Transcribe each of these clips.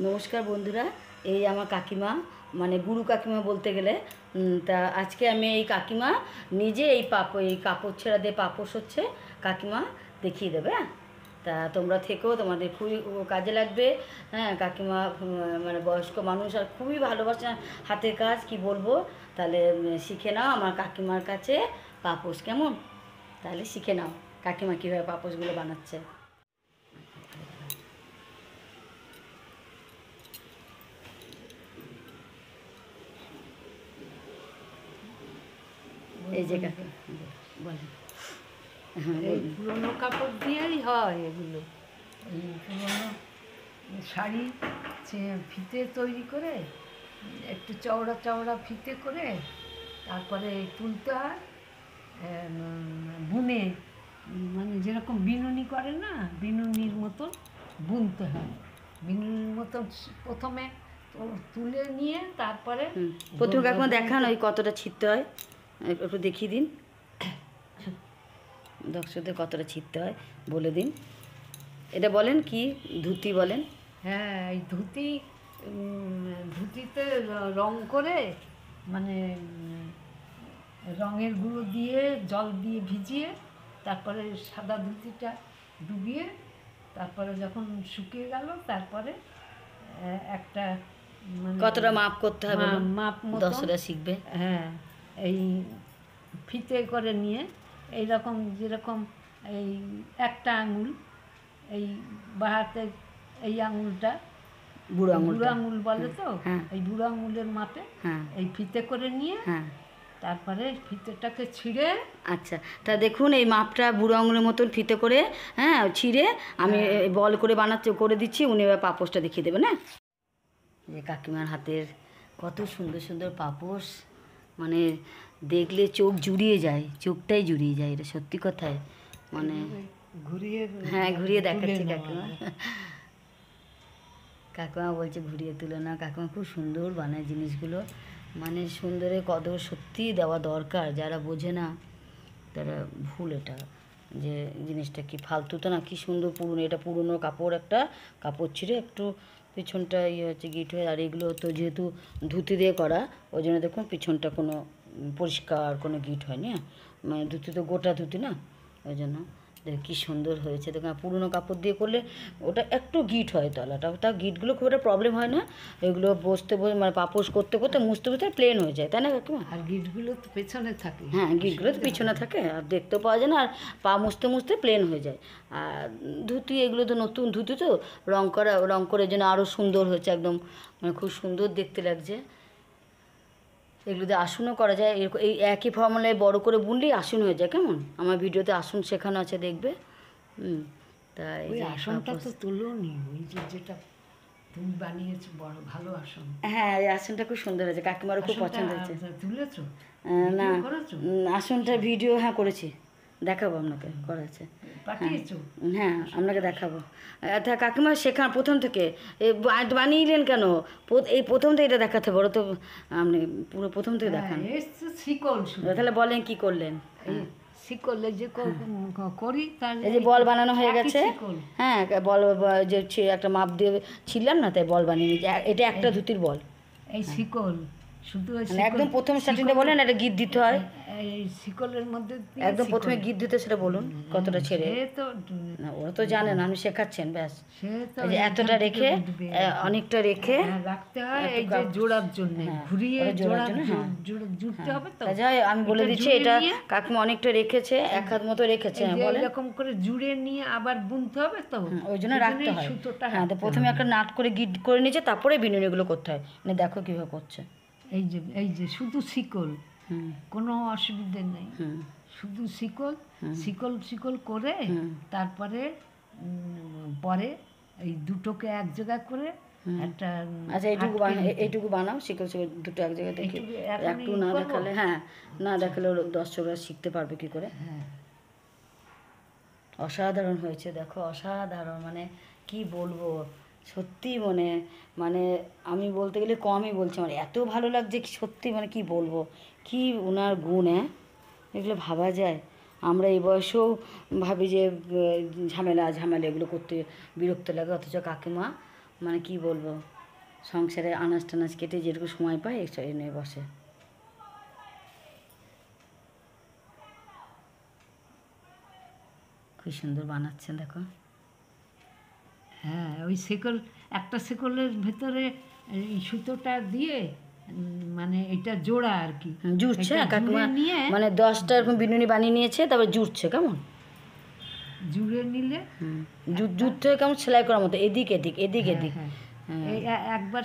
নমস্কার বন্ধুরা, এই আমার কাকিমা, মানে গুরু কাকিমা বলতে গেলে। তা আজকে আমি এই কাকিমা নিজে এই কাপড় ছেঁড়া দিয়ে পাপোশ হচ্ছে কাকিমা দেখিয়ে দেবে। হ্যাঁ, তা তোমরা থেকেও, তোমাদের খুবই কাজে লাগবে। হ্যাঁ, কাকিমা মানে বয়স্ক মানুষ আর খুবই ভালোবাসে হাতের কাজ, কি বলবো। তাহলে শিখে নাও আমার কাকিমার কাছে পাপোশ, কেমন? তাহলে শিখে নাও কাকিমা কীভাবে পাপোশগুলো বানাচ্ছে। এই যে বলেন। এই পুরোনো কাপড় দিয়েই হয় এগুলো। এই পুরোনো শাড়ি ফিতে তৈরি করে, একটু চওড়া চওড়া ফিতে করে তারপরে তুলতে হয়, বুনে, মানে যেরকম বিনুনি করে না, বিনুনির মতন বুনতে হয়। বিনুনির মতন প্রথমে তুলে নিয়ে তারপরে প্রথমে এখন দেখান ওই কতটা ছিঁড়তে হয়, একটু দেখিয়ে দিন দর্শকদের, কতটা ছিঁড়তে হয় বলে দিন। এটা বলেন কি ধুতি বলেন? হ্যাঁ, এই ধুতিতে রং করে, মানে রঙের গুঁড়ো দিয়ে জল দিয়ে ভিজিয়ে তারপরে সাদা ধুতিটা ডুবিয়ে তারপরে যখন শুকিয়ে গেল তারপরে একটা কতটা মাপ করতে হবে মাপ দর্শকরা শিখবে। হ্যাঁ, এই ফিতে করে নিয়ে এইরকম, যেরকম এই একটা আঙুল, এই বাঁ হাতের এই আঙুলটা বুড়ো আঙুল বলে তো, এই বুড়ো আঙুলের মাপে এই ফিতে করে নিয়ে তারপরে ফিতেটাকে ছিঁড়ে। আচ্ছা, তা দেখুন এই মাপটা বুড়ো আঙুলের মতন ফিতে করে, হ্যাঁ, ছিঁড়ে আমি বল করে করে দিচ্ছি। উনি এবার পাপোশটা দেখিয়ে দেবেন। হ্যাঁ, যে কাকিমার হাতের কত সুন্দর সুন্দর পাপোশ, মানে দেখলে চোখ জুড়িয়ে যায়, চোখটাই জুড়িয়ে যায়, এটা সত্যি কথাই। মানে ঘুরিয়ে, হ্যাঁ, ঘুরিয়ে দেখাচ্ছি কাকিমা। কাকিমা বলছে ঘুরিয়ে তুলে না। কাকিমা খুব সুন্দর বানায় জিনিসগুলো, মানে সুন্দরের কদর সত্যিই দেওয়া দরকার। যারা বোঝে না তারা ভুল, এটা যে জিনিসটা কি ফালতু তো না, কি সুন্দর পুরনো, এটা পুরনো কাপড়, একটা কাপড় ছিঁড়ে একটু পিছনটা ইয়ে হচ্ছে গিট হয়ে। আর এগুলো তো যেহেতু ধুতি দিয়ে করা, ওই জন্য দেখুন পিছনটা কোনো পরিষ্কার কোনো গিট হয়নি। হ্যাঁ, মানে ধুতি তো গোটা ধুতি না, ওই জন্য কী সুন্দর হয়েছে। দেখুন পুরনো কাপড় দিয়ে করলে ওটা একটু গিট হয় তলাটা, তা গিটগুলো খুব একটা প্রবলেম হয় না। এগুলো বসতে মানে পাপোশ করতে করতে মুছতে মুছতে প্লেন হয়ে যায়, তাই না কাকিমা? আর গিটগুলো তো পেছনে থাকে। হ্যাঁ, গিটগুলো তো পিছনে থাকে আর দেখতেও পাওয়া যায় না, আর পা মুছতে মুছতে প্লেন হয়ে যায়। আর ধুতি এগুলো তো নতুন ধুতি, তো রং করে জন্য আরও সুন্দর হয়েছে, একদম মানে খুব সুন্দর দেখতে লাগছে। এগুলোতে আসনও করা যায়, এরকম এই একই ফর্মুলায় বড় করে বুনলেই আসন হয়ে যায়। কেমন? আমার ভিডিওতে আসন শেখানো আছে, দেখবে। তাই ওই আসনটা তো তুলোনি, ওই যেটা তুমি বানিয়েছো বড় ভালো আসন। হ্যাঁ, এই আসনটা খুব সুন্দর হয়েছে, কাকিমারও খুব পছন্দ হয়েছে। তুলেছো না, আসনটা ভিডিও হ্যাঁ করেছি, দেখাবো আপনাকে, করা আছে। হ্যাঁ, আপনাকে দেখাবো। আচ্ছা কাকিমা শেখা প্রথম থেকে বানিয়েলেন কেন? এই প্রথম থেকে এটা দেখাতে বড় তো, আপনি পুরো প্রথম থেকে দেখান। তাহলে বলেন কি করলেন? শিকলে যে করি, এই যে বল বানানো হয়ে গেছে। হ্যাঁ, বল যে একটা মাপ দিয়ে ছিলাম না, তাই বল বানিয়ে নিয়েছি। এটা একটা ধুতির বল। এই শিকল শুধু একদম প্রথম স্টার্টিংটা বলেন, একটা গিট দিতে হয়। এই শিকলের মধ্যে একদম প্রথমে গিট দিতে, সেটা বলুন কতটা ছেড়ে। না, ওরা তো জানেন, আপনি শেখাচ্ছেন ব্যাস। এই যে এতটা রেখে, অনেকটা রেখে রাখতে হয়, এই যে জোড়ার জন্য ঘুরিয়ে জুড়তে হবে তো। যাই আমি বলে দিচ্ছি, এটা কাকিমা অনেকটা রেখেছে, এক হাত মতো রেখেছে। এরকম করে জুড়ে নিয়ে আবার বুনতে হবে তো, ওই জন্য রাখতে হয় সুতোটা। হ্যাঁ, তো প্রথমে একটা নাট করে গিট করে নিয়েছে, তারপরে বিনুনিগুলো করতে হয়। মানে দেখো কীভাবে করছে। এই যে শুধু শিকল, কোনো অসুবিধে নেই, শুধু শিকল করে তারপরে পরে এই দুটোকে এক জায়গায় করে একটা। আচ্ছা, এইটুকু বানাও, শিকল দুটো এক জায়গায় দেখে একটু না দেখালে, হ্যাঁ, না দেখালে দর্শকরা শিখতে পারবে কি করে। হ্যাঁ, অসাধারণ হয়েছে, দেখো অসাধারণ, মানে কি বলবো সত্যি, মানে আমি বলতে গেলে কমই বলছি, আমার এত ভালো লাগছে সত্যি, মানে কি বলবো, কি ওনার গুণ। হ্যাঁ, এগুলো ভাবা যায়? আমরা এই বয়সেও ভাবি যে ঝামেলা এগুলো করতে বিরক্ত লাগে, অথচ কাকিমা মানে কি বলবো, সংসারে আনাজ টানাজ কেটে যেটুকু সময় পায় এই নিয়ে বসে। খুব সুন্দর বানাচ্ছেন দেখো। হ্যাঁ, ওই শিকল, একটা শিকলের ভেতরে এই সুতোটা দিয়ে মানে এটা জোড়া আর কি। জুড়ছে এটা কাকিমা, জুড়ে নিয়ে মানে 10টা এরকম বিনুনি বানিয়ে নিয়েছে, তারপর জুড়ছে কেমন। জুড়ে নিলে জুড়তে হয় কেমন সেলাই করার মতো, এদিক এদিক এদিক হ্যাঁ, এদিক। হ্যাঁ, এই একবার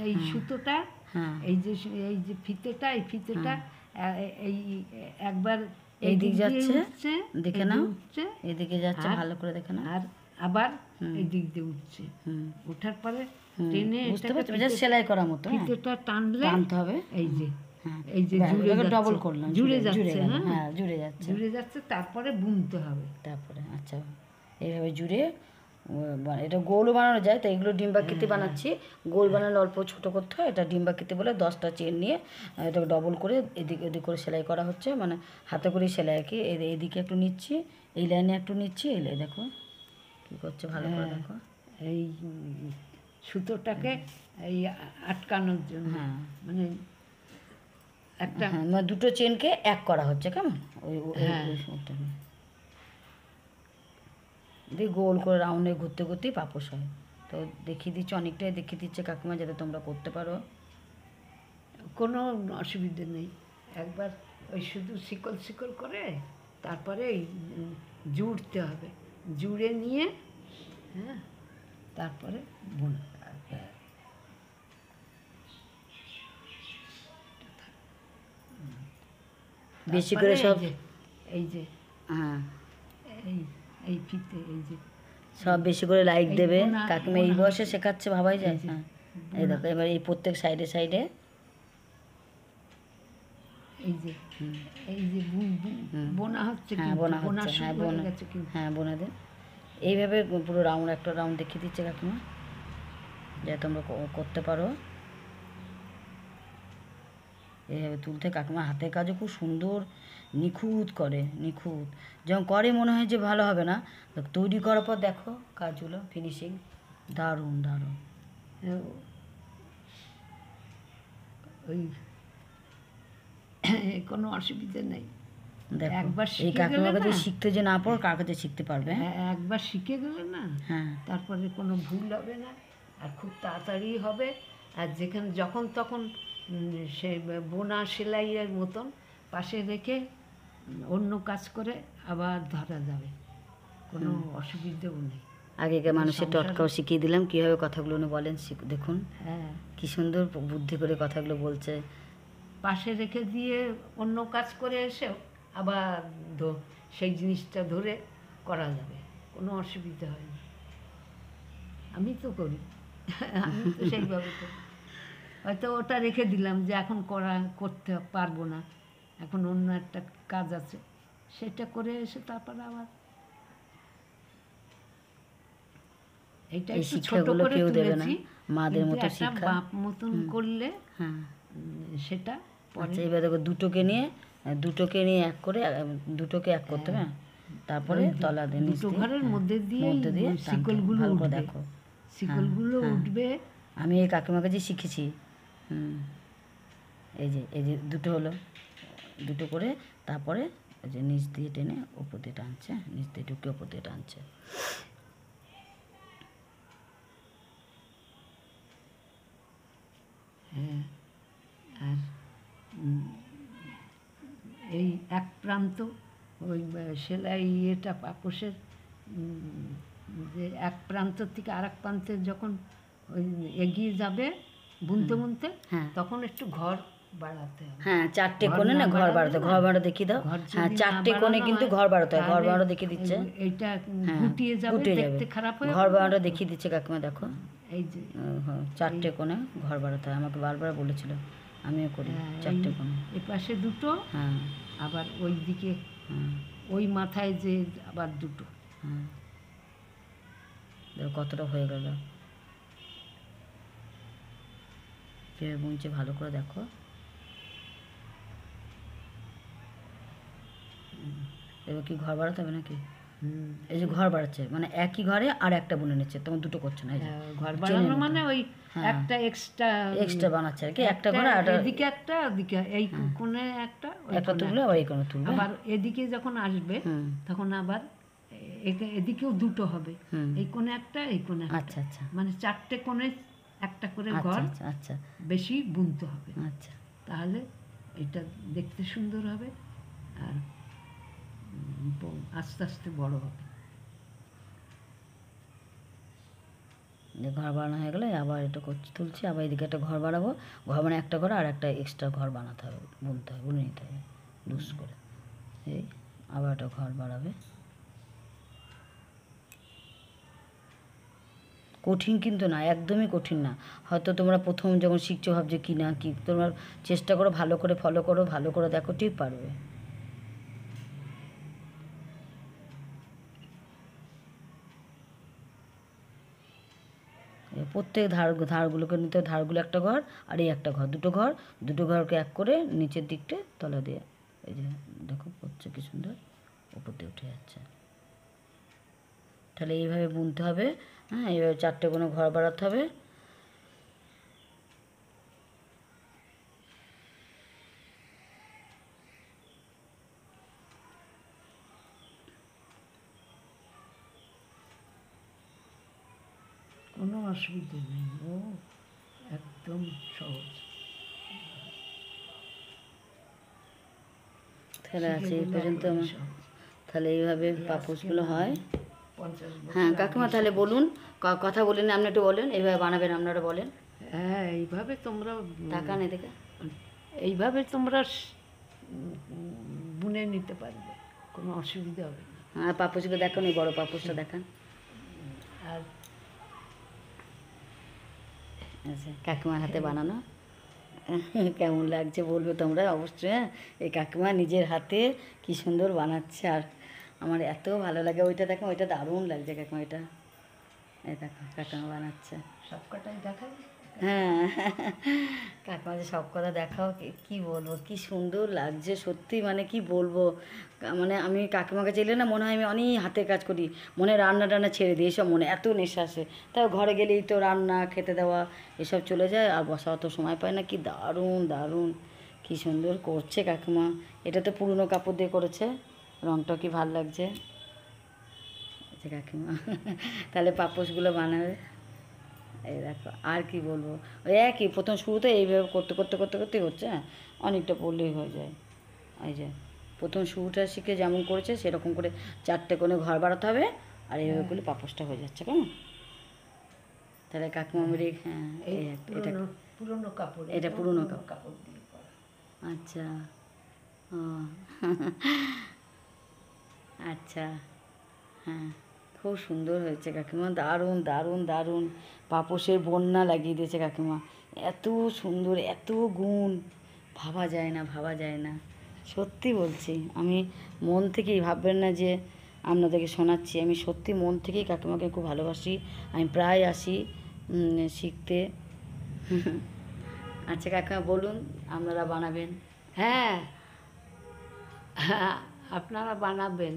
এই সুতোটা, হ্যাঁ এই যে ফিতেটা, এই ফিতেটা এই একবার এই দিক এদিক দিয়ে যাচ্ছে, উঠছে, দেখে এদিকে নাও উঠছে, এদিকে যাচ্ছে, আর- ভালো করে দেখে নাও। আর আবার এই দিক দিয়ে উঠছে। হুম ওঠার পরে টেনে বুঝতে এটাকে পারছি, যা সেলাই করার মতো। হ্যাঁ, ফিতেটা টানলে টানতে হবে। এই যে হ্যাঁ এই যে জুড়ে যাচ্ছে, ডবল করলাম, জুড়ে জুড়ে যাচ্ছে, গেল। হ্যাঁ হ্যাঁ জুড়ে যাচ্ছে। জুড়ে যাচ্ছে, তারপরে বুনতে হবে। তারপরে আচ্ছা এইভাবে জুড়ে এটা গোলও বানানো যায়, তো এগুলো ডিম্বাকৃতি বানাচ্ছি। গোল বানানো অল্প ছোটো করতে হয়, এটা ডিম্বাকৃতি বলে 10টা চেন নিয়ে এটাকে ডবল করে এদিক ওদিক করে সেলাই করা হচ্ছে, মানে হাতে করেই সেলাই আর কি। এদিকে একটু নিচ্ছি, এই লাইনে একটু নিচ্ছি, এই দেখো কী করছে ভালো করে দেখো। এই সুতোটাকে এই আটকানোর জন্য, হ্যাঁ মানে একটা হ্যাঁ, মানে দুটো চেনকে এক করা হচ্ছে কেমন, ওই হ্যাঁ। ওটা নিয়ে দিয়ে গোল করে রাউন্ডে ঘুরতে ঘুরতেই পাপোশ হয়। তো দেখিয়ে দিচ্ছে, অনেকটাই দেখিয়ে দিচ্ছে কাকিমা, যাতে তোমরা করতে পারো। কোনো অসুবিধে নেই। একবার ওই শুধু শিকল শিকল করে তারপরে এই জুড়তে হবে, জুড়ে নিয়ে হ্যাঁ তারপরে বুনতে হবে। বেশি করে তারপরে সব এই যে হ্যাঁ এই এই ফিতে এই যে সব বেশি করে লাইক এই দেবে। বোনা- কাকিমা এই বোনা বয়সে শেখাচ্ছে, ভাবাই যায়। এই যে হ্যাঁ এই দেখো, এবার এই প্রত্যেক সাইডে সাইডে এই যে বোনা হচ্ছে, হ্যাঁ কিন্তু বোনা বোনা হচ্ছে, হ্যাঁ শুরু হয়ে বোনা, গেছে কিন্তু। হ্যাঁ বোনা দে। এইভাবে পুরো রাউন্ড একটা রাউন্ড দেখিয়ে দিচ্ছে কাকিমা, যাতে তোমরা করতে পারো। এইভাবে তুলতে কাকিমা হাতের কাজও খুব সুন্দর নিখুঁত করে, নিখুঁত। যখন করে মনে হয় যে ভালো হবে না, তৈরি করার পর দেখো কাজগুলো ফিনিশিং দারুণ দারুণ। ওই কোনো অসুবিধে নেই। দেখো একবার এই শিখে কাকিমার গেলে কাছে না, শিখতে যে না পারো, কার কাছে শিখতে পারবে। একবার শিখে গেলে না, হ্যাঁ তারপরে কোনো ভুল হবে না, আর খুব তাড়াতাড়ি হবে। আর যেখানে যখন তখন সে বোনা সেলাইয়ের মতন পাশে রেখে অন্য কাজ করে আবার ধরা যাবে, কোনো অসুবিধেও নেই। আগেকার মানুষের সংসার- টটকাও শিখিয়ে দিলাম কীভাবে কথাগুলো উনি বলেন, দেখুন হ্যাঁ, কী সুন্দর বুদ্ধি করে কথাগুলো বলছে। পাশে রেখে দিয়ে অন্য কাজ করে এসেও আবার সেই জিনিসটা ধরে করা যাবে, কোনো অসুবিধা হয় না। আমি তো করি, আমি তো সেইভাবে করি। হয়তো ওটা রেখে দিলাম যে এখন করতে পারবো না, এখন অন্য একটা কাজ আছে, সেটা করে এসে তারপর আবার এইটা এই একটু ছোট শিক্ষাগুলো করে কেউ দেবে না, তুলেছি, মাদের কিন্তু মতো একটা শিক্ষা। বাপ মতন করলে হ্যাঁ সেটা পরে আচ্ছা এবার দেখো দুটোকে নিয়ে এক করে, দুটোকে এক করতে হবে, হ্যাঁ। তারপরে তলা দিয়ে নিচ দুটো দিয়ে, ঘরের হ্যাঁ, মধ্যে দিয়ে মধ্যে দিয়ে টানতে হবে। শিকলগুলো ভালো করে উঠবে, দেখো, শিকলগুলো হ্যাঁ। উঠবে। আমি এই কাকিমার কাছে শিখেছি। এই যে দুটো হলো, দুটো করে তারপরে ওই যে নিচ দিয়ে টেনে ওপর দিয়ে টানছে, নিচ দিয়ে ঢুকে ওপর দিয়ে টানছে। হ্যাঁ, আর এই এক প্রান্ত ওই সেলাই ইয়েটা পাপোশের যে এক প্রান্ত থেকে আর এক প্রান্তে যখন ওই এগিয়ে যাবে বুনতে বুনতে, হ্যাঁ। তখন একটু ঘর বাড়াতে হবে। হ্যাঁ 4টে ঘর কোণে না না ঘর বাড়ালে বাড়াতে, না, ঘর বাড়া দেখিয়ে দাও। ঘর যদি হ্যাঁ না 4টে কোণে বাড়ানো কিন্তু হয়, ঘর বাড়াতে হয়, ঘর তাহলে বাড়ানো দেখিয়ে দিচ্ছে। এইটা হ্যাঁ গুটিয়ে যাবে, গুটিয়ে দেখতে খারাপ হয়ে ঘর যাবে। বাড়ানোটা দেখিয়ে দিচ্ছে কাকিমা দেখো। এই যে 4টে কোণে ঘর বাড়াতে হয়, আমাকে বারবার বলেছিল, আমিও করি। হ্যাঁ, 4টে কোণে, এ পাশে দুটো, হ্যাঁ আবার ওই দিকে হ্যাঁ ওই মাথায় যে আবার দুটো। হ্যাঁ দেখো কতটা হয়ে গেল, কীভাবে বুনছে ভালো করে দেখো। এবার কি ঘর বাড়াতে হবে নাকি? হুম। এই যে ঘর বাড়াচ্ছে মানে একই ঘরে আর একটা বুনে নিচ্ছে, তোমার দুটো করছে না, এই যে ঘর চেনে বানানো নিতে। মানে ওই হ্যাঁ। একটা এক্সট্রা এক্সট্রা বানাচ্ছে আর কি, একটা ঘরে আর এদিকে একটা ওদিকে এই কোণে একটা ওই একটা কোণে তুললে আবার এই কোনো তুলবে। আবার এদিকে যখন আসবে হুম তখন আবার এদিকেও দুটো হবে, হুম। এই কোণে একটা এই কোণে একটা। আচ্ছা আচ্ছা মানে 4টে কোণে একটা করে আচ্ছা ঘর আচ্ছা আচ্ছা বেশি বুনতে হবে, আচ্ছা। তাহলে এটা দেখতে সুন্দর হবে আর আস্তে আস্তে বড় হবে। যে ঘর বানানো হয়ে গেলে আবার এটা করছি, তুলছি, আবার এদিকে একটা ঘর বানাবো, ঘর মানে একটা ঘর আর একটা এক্সট্রা ঘর বানাতে হবে, বুনতে হবে, বুনে নিতে হবে লুজ করে। এই আবার একটা ঘর বাড়াবে। কঠিন কিন্তু না, একদমই কঠিন না। হয়তো তোমরা প্রথম যখন শিখছো ভাবছো কি না কি, তোমরা চেষ্টা করো, ভালো করে ফলো করো, ভালো করে দেখো, ঠিক পারবে। প্রত্যেক ধারগুলোকে নিতে, ধারগুলো একটা ঘর আর এই একটা ঘর, দুটো ঘরকে এক করে নিচের দিকটা তলা দিয়ে, এই যে দেখো পড়ছে কি সুন্দর, উপর দিয়ে উঠে যাচ্ছে। তাহলে এইভাবে বুনতে হবে। হ্যাঁ, এইভাবে 4টে কোনো ঘর বাড়াতে হবে। কোনো অসুবিধে নেই, ও একদম সহজ। তাহলে আছে এই শিখে গেলে পর্যন্ত একেবারে আমার। সহজ। তাহলে এইভাবে এই পাপোশগুলো আজকে হয়। 50 বছর হ্যাঁ আগে কাকিমা, তাহলে বলুন, কথা বলেন, আপনি একটু বলেন এইভাবে বানাবেন, আপনারা বলেন। হ্যাঁ, এইভাবে তোমরা টাকা নেই দেখে। এইভাবে তোমরা বুনে নিতে পারবে, কোনো অসুবিধা হবে না। হ্যাঁ পাপোশগুলো দেখান, এই বড় পাপোশটা দেখান। আর আচ্ছা, কাকিমার হাতে বানানো কেমন লাগছে বলবে তোমরা অবশ্যই। হ্যাঁ, এই কাকিমা নিজের হাতে কি সুন্দর বানাচ্ছে, আর আমার এত ভালো লাগে। ওইটা দেখো, ওইটা দারুণ লাগছে কাকিমা, এটা এই দেখো কাকিমা বানাচ্ছে। সবকটাই দেখাই। হ্যাঁ কাকিমা যে সব কথা দেখাও, কি বলবো, কি সুন্দর লাগছে সত্যি, মানে কি বলবো। মানে আমি কাকিমাকে চাইলে না মনে হয় আমি অনেক হাতের কাজ করি, মনে রান্না টান্না ছেড়ে দিই, এসব মনে এত নেশা আসে। তাও ঘরে গেলেই তো রান্না খেতে দেওয়া এসব চলে যায়, আর বসা অত সময় পায় না। কি দারুণ দারুণ, কি সুন্দর করছে কাকিমা। এটা তো পুরনো কাপড় দিয়ে করেছে, রঙটা কি ভাল লাগছে। আচ্ছা কাকিমা তাহলে পাপোশগুলো বানাবে। এই দেখো, আর কি বলবো, ওই একই প্রথম শুরুতে এইভাবে করতে করতে করতে করতেই হচ্ছে। হ্যাঁ, অনেকটা পড়লেই হয়ে যায়। এই যে প্রথম শুরুটা শিখে যেমন করেছে সেরকম করে 4টে করে ঘর বাড়াতে হবে, আর এইভাবে করলে পাপোশটা হয়ে যাচ্ছে। কেমন? তাহলে কাকিমা মেরে, হ্যাঁ এই এটা পুরনো কাপড়, এটা পুরনো কাপড় দিয়ে করা। আচ্ছা, ও আচ্ছা, হ্যাঁ খুব সুন্দর হয়েছে কাকিমা, দারুণ দারুণ দারুণ। পাপোশের বন্যা লাগিয়ে দিয়েছে কাকিমা, এত সুন্দর, এত গুণ, ভাবা যায় না, ভাবা যায় না। সত্যি বলছি, আমি মন থেকেই, ভাববেন না যে আপনাদেরকে শোনাচ্ছি, আমি সত্যি মন থেকেই কাকিমাকে খুব ভালোবাসি। আমি প্রায় আসি শিখতে। আচ্ছা কাকিমা বলুন, আপনারা বানাবেন। হ্যাঁ, হ্যাঁ, আপনারা বানাবেন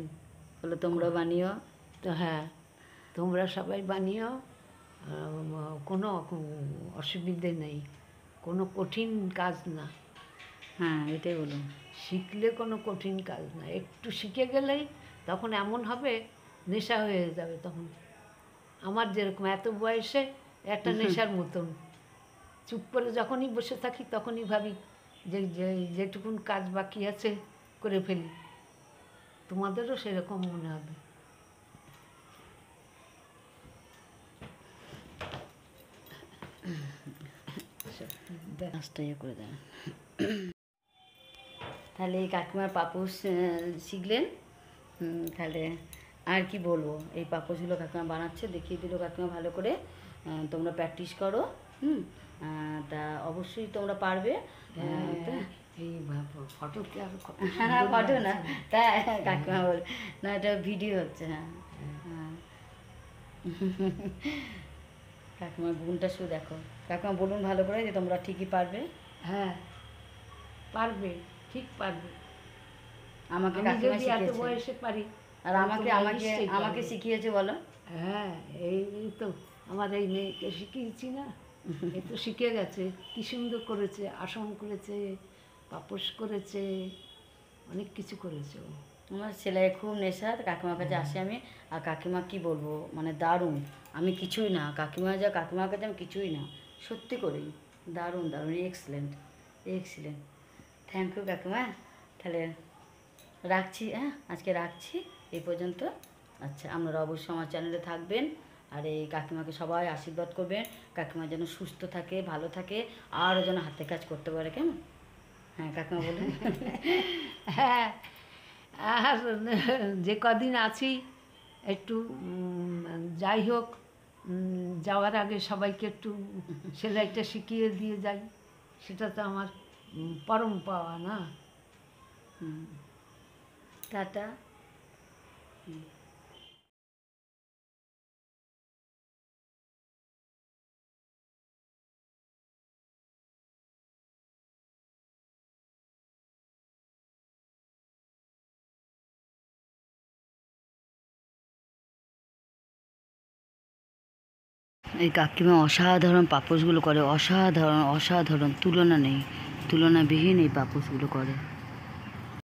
বলে তোমরা বানিও। তো। হ্যাঁ, তোমরা সবাই বানিও, কোনো অসুবিধে নেই, কোনো কঠিন কাজ না। হ্যাঁ এটাই বলুন। শিখলে কোনো কঠিন কাজ না, একটু শিখে গেলেই তখন এমন হবে নেশা হয়ে যাবে তখন। আমার যেরকম এত বয়সে একটা নেশার মতন, চুপ করে যখনই বসে থাকি তখনই ভাবি যে যেটুকুন কাজ বাকি আছে করে ফেলি। তোমাদেরও সেরকম মনে হবে। কাজটা ইয়ে করে দেন। তাহলে এই কাকিমার পাপোশ শিখলেন। তাহলে আর কি বলবো, এই পাপোশগুলো কাকিমা বানাচ্ছে, দেখিয়ে দিল কাকিমা ভালো করে। তোমরা প্র্যাকটিস করো। তা অবশ্যই তোমরা পারবে। এই ফটোতে আর হ্যাঁ ফটো না, তাই কাকিমা বল না, এটা ভিডিও হচ্ছে। হ্যাঁ হ্যাঁ কাকিমার গুণটা শুধু দেখো। কাকিমা বলুন ভালো করে যে তোমরা ঠিকই পারবে। হ্যাঁ, পারবে, ঠিক পারবে। আমাকে আমি কাকিমা যদি এত শিখিয়েছে। বয়সে পারি আর আমাকে আমাকে আমাকে শিখিয়েছে বলো। হ্যাঁ, এই তো আমার এই মেয়েকে শিখিয়েছি না, এই তো শিখে গেছে, কি সুন্দর করেছে, আসন করেছে, পাপোশ করেছে, অনেক কিছু করেছে ও। আমার সেলাই খুব নেশা, কাকিমার কাছে আসি আমি, আর কাকিমা কি বলবো মানে দারুণ। আমি কিছুই না, কাকিমার কাছে আমি কিছুই না, সত্যি করেই দারুণ দারুণ, এক্সিলেন্ট এক্সিলেন্ট। থ্যাংক ইউ কাকিমা। তাহলে রাখছি, হ্যাঁ আজকে রাখছি এই পর্যন্ত। আচ্ছা, আপনারা অবশ্যই আমার চ্যানেলে থাকবেন, আর এই কাকিমাকে সবাই আশীর্বাদ করবেন, কাকিমা যেন সুস্থ থাকে, ভালো থাকে, আরও যেন হাতে কাজ করতে পারে, কেমন? হ্যাঁ কাকিমা বলুন। হ্যাঁ, আর যে কদিন আছি একটু যাই হোক, যাওয়ার আগে সবাইকে একটু সেলাইটা শিখিয়ে দিয়ে যাই, সেটা তো আমার পরম পাওয়া না। টাটা। এই কাকিমা অসাধারণ পাপোশগুলো করে, অসাধারণ অসাধারণ, তুলনা নেই, তুলনাবিহীন এই পাপোশগুলো করে।